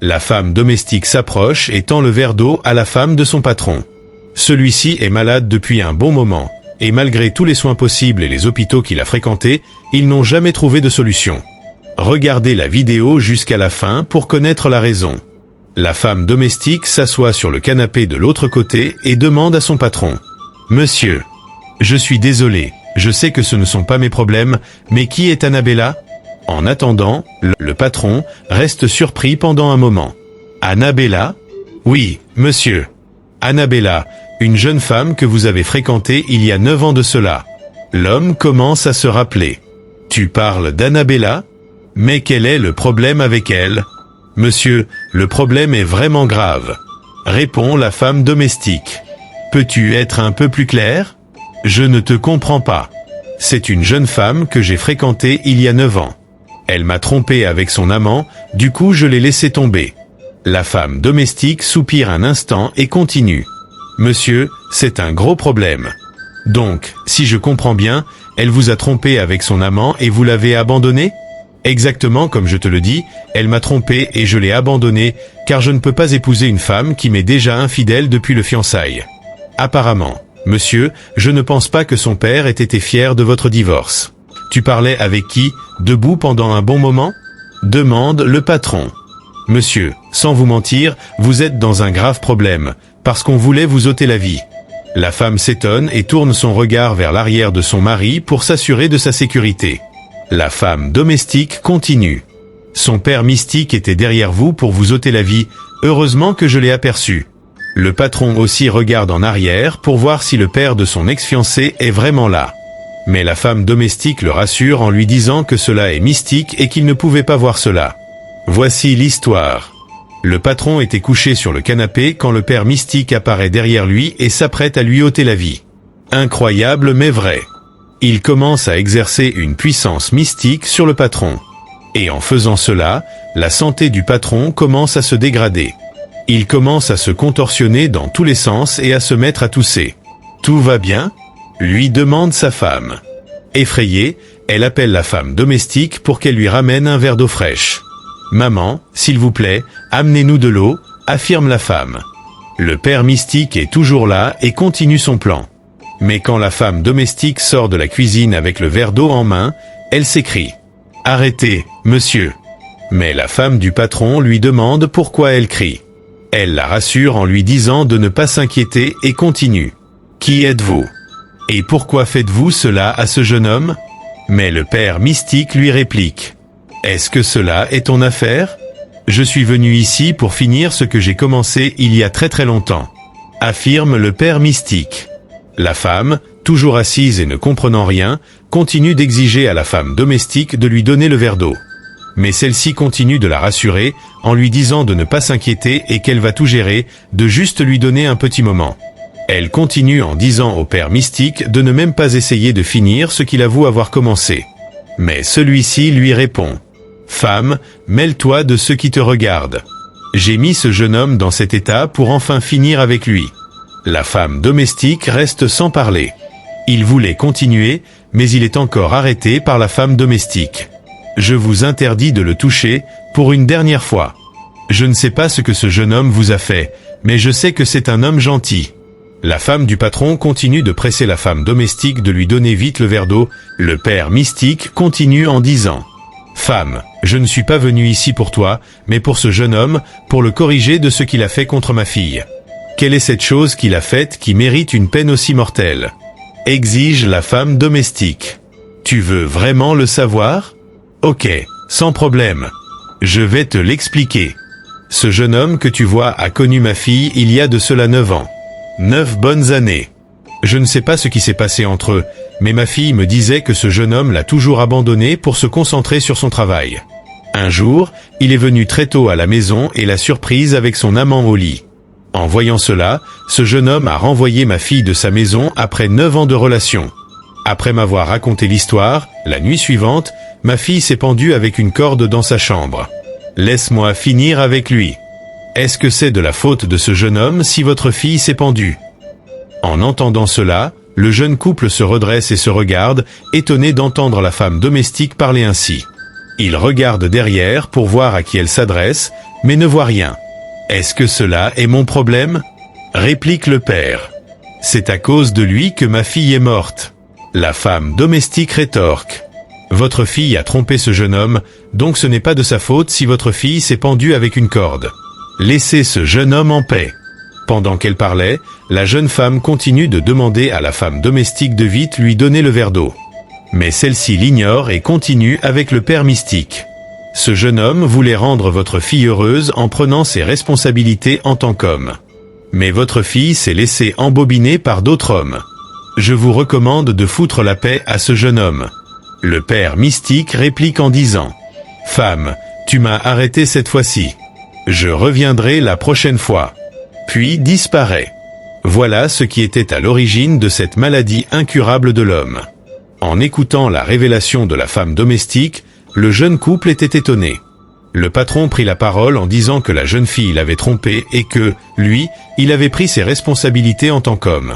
La femme domestique s'approche et tend le verre d'eau à la femme de son patron. Celui-ci est malade depuis un bon moment, et malgré tous les soins possibles et les hôpitaux qu'il a fréquentés, ils n'ont jamais trouvé de solution. Regardez la vidéo jusqu'à la fin pour connaître la raison. La femme domestique s'assoit sur le canapé de l'autre côté et demande à son patron. « Monsieur, je suis désolé, je sais que ce ne sont pas mes problèmes, mais qui est Annabella ?» En attendant, le patron reste surpris pendant un moment. « Annabella ? Oui, monsieur. Annabella, une jeune femme que vous avez fréquentée il y a 9 ans de cela. » L'homme commence à se rappeler. « Tu parles d'Annabella ? Mais quel est le problème avec elle ? » « Monsieur, le problème est vraiment grave. » Répond la femme domestique. « Peux-tu être un peu plus clair ? Je ne te comprends pas. C'est une jeune femme que j'ai fréquentée il y a 9 ans. Elle m'a trompé avec son amant, du coup je l'ai laissé tomber. » La femme domestique soupire un instant et continue. « Monsieur, c'est un gros problème. Donc, si je comprends bien, elle vous a trompé avec son amant et vous l'avez abandonné ? » Exactement comme je te le dis, elle m'a trompé et je l'ai abandonnée, car je ne peux pas épouser une femme qui m'est déjà infidèle depuis le fiançailles. Apparemment, monsieur, je ne pense pas que son père ait été fier de votre divorce. Tu parlais avec qui, debout pendant un bon moment ? Demande le patron. Monsieur, sans vous mentir, vous êtes dans un grave problème, parce qu'on voulait vous ôter la vie. La femme s'étonne et tourne son regard vers l'arrière de son mari pour s'assurer de sa sécurité. La femme domestique continue. Son père mystique était derrière vous pour vous ôter la vie, heureusement que je l'ai aperçu. Le patron aussi regarde en arrière pour voir si le père de son ex-fiancé est vraiment là. Mais la femme domestique le rassure en lui disant que cela est mystique et qu'il ne pouvait pas voir cela. Voici l'histoire. Le patron était couché sur le canapé quand le père mystique apparaît derrière lui et s'apprête à lui ôter la vie. Incroyable mais vrai. Il commence à exercer une puissance mystique sur le patron. Et en faisant cela, la santé du patron commence à se dégrader. Il commence à se contorsionner dans tous les sens et à se mettre à tousser. « Tout va bien ?» lui demande sa femme. Effrayée, elle appelle la femme domestique pour qu'elle lui ramène un verre d'eau fraîche. « Maman, s'il vous plaît, amenez-nous de l'eau », affirme la femme. Le père mystique est toujours là et continue son plan. Mais quand la femme domestique sort de la cuisine avec le verre d'eau en main, elle s'écrie « Arrêtez, monsieur !» Mais la femme du patron lui demande pourquoi elle crie. Elle la rassure en lui disant de ne pas s'inquiéter et continue. « Qui êtes-vous ? Et pourquoi faites-vous cela à ce jeune homme ? » Mais le père mystique lui réplique. « Est-ce que cela est ton affaire ? Je suis venu ici pour finir ce que j'ai commencé il y a très très longtemps. » affirme le père mystique. La femme, toujours assise et ne comprenant rien, continue d'exiger à la femme domestique de lui donner le verre d'eau. Mais celle-ci continue de la rassurer, en lui disant de ne pas s'inquiéter et qu'elle va tout gérer, de juste lui donner un petit moment. Elle continue en disant au père mystique de ne même pas essayer de finir ce qu'il avoue avoir commencé. Mais celui-ci lui répond « Femme, mêle-toi de ceux qui te regardent. J'ai mis ce jeune homme dans cet état pour enfin finir avec lui. » La femme domestique reste sans parler. Il voulait continuer, mais il est encore arrêté par la femme domestique. « Je vous interdis de le toucher, pour une dernière fois. Je ne sais pas ce que ce jeune homme vous a fait, mais je sais que c'est un homme gentil. » La femme du patron continue de presser la femme domestique de lui donner vite le verre d'eau. Le père mystique continue en disant « Femme, je ne suis pas venu ici pour toi, mais pour ce jeune homme, pour le corriger de ce qu'il a fait contre ma fille. Quelle est cette chose qu'il a faite qui mérite une peine aussi mortelle ? » exige la femme domestique. « Tu veux vraiment le savoir ? Ok, sans problème. Je vais te l'expliquer. Ce jeune homme que tu vois a connu ma fille il y a de cela 9 ans. 9 bonnes années. Je ne sais pas ce qui s'est passé entre eux, mais ma fille me disait que ce jeune homme l'a toujours abandonnée pour se concentrer sur son travail. Un jour, il est venu très tôt à la maison et l'a surprise avec son amant au lit. En voyant cela, ce jeune homme a renvoyé ma fille de sa maison après 9 ans de relation. Après m'avoir raconté l'histoire, la nuit suivante, ma fille s'est pendue avec une corde dans sa chambre. Laisse-moi finir avec lui. Est-ce que c'est de la faute de ce jeune homme si votre fille s'est pendue ? En entendant cela, le jeune couple se redresse et se regarde, étonné d'entendre la femme domestique parler ainsi. Il regarde derrière pour voir à qui elle s'adresse, mais ne voit rien. « Est-ce que cela est mon problème ?» réplique le père. « C'est à cause de lui que ma fille est morte. » La femme domestique rétorque. « Votre fille a trompé ce jeune homme, donc ce n'est pas de sa faute si votre fille s'est pendue avec une corde. Laissez ce jeune homme en paix. » Pendant qu'elle parlait, la jeune femme continue de demander à la femme domestique de vite lui donner le verre d'eau. Mais celle-ci l'ignore et continue avec le père mystique. « Ce jeune homme voulait rendre votre fille heureuse en prenant ses responsabilités en tant qu'homme. Mais votre fille s'est laissée embobiner par d'autres hommes. Je vous recommande de foutre la paix à ce jeune homme. » Le père mystique réplique en disant « Femme, tu m'as arrêté cette fois-ci. Je reviendrai la prochaine fois. » Puis disparaît. Voilà ce qui était à l'origine de cette maladie incurable de l'homme. En écoutant la révélation de la femme domestique, le jeune couple était étonné. Le patron prit la parole en disant que la jeune fille l'avait trompé et que, lui, il avait pris ses responsabilités en tant qu'homme.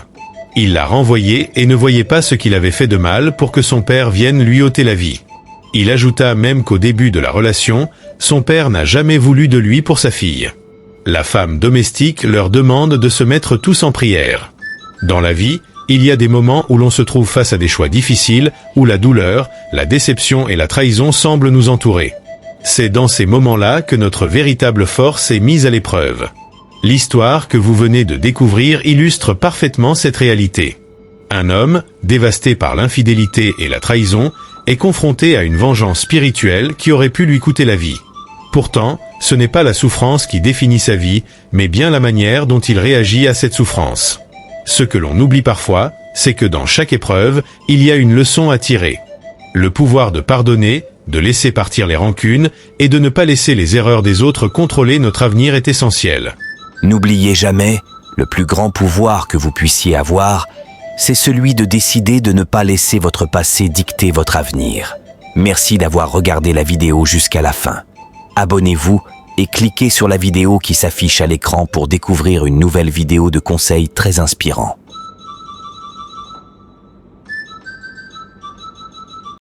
Il l'a renvoyée et ne voyait pas ce qu'il avait fait de mal pour que son père vienne lui ôter la vie. Il ajouta même qu'au début de la relation, son père n'a jamais voulu de lui pour sa fille. La femme domestique leur demande de se mettre tous en prière. Dans la vie, il y a des moments où l'on se trouve face à des choix difficiles, où la douleur, la déception et la trahison semblent nous entourer. C'est dans ces moments-là que notre véritable force est mise à l'épreuve. L'histoire que vous venez de découvrir illustre parfaitement cette réalité. Un homme, dévasté par l'infidélité et la trahison, est confronté à une vengeance spirituelle qui aurait pu lui coûter la vie. Pourtant, ce n'est pas la souffrance qui définit sa vie, mais bien la manière dont il réagit à cette souffrance. Ce que l'on oublie parfois, c'est que dans chaque épreuve, il y a une leçon à tirer. Le pouvoir de pardonner, de laisser partir les rancunes et de ne pas laisser les erreurs des autres contrôler notre avenir est essentiel. N'oubliez jamais, le plus grand pouvoir que vous puissiez avoir, c'est celui de décider de ne pas laisser votre passé dicter votre avenir. Merci d'avoir regardé la vidéo jusqu'à la fin. Abonnez-vous et cliquez sur la vidéo qui s'affiche à l'écran pour découvrir une nouvelle vidéo de conseils très inspirants.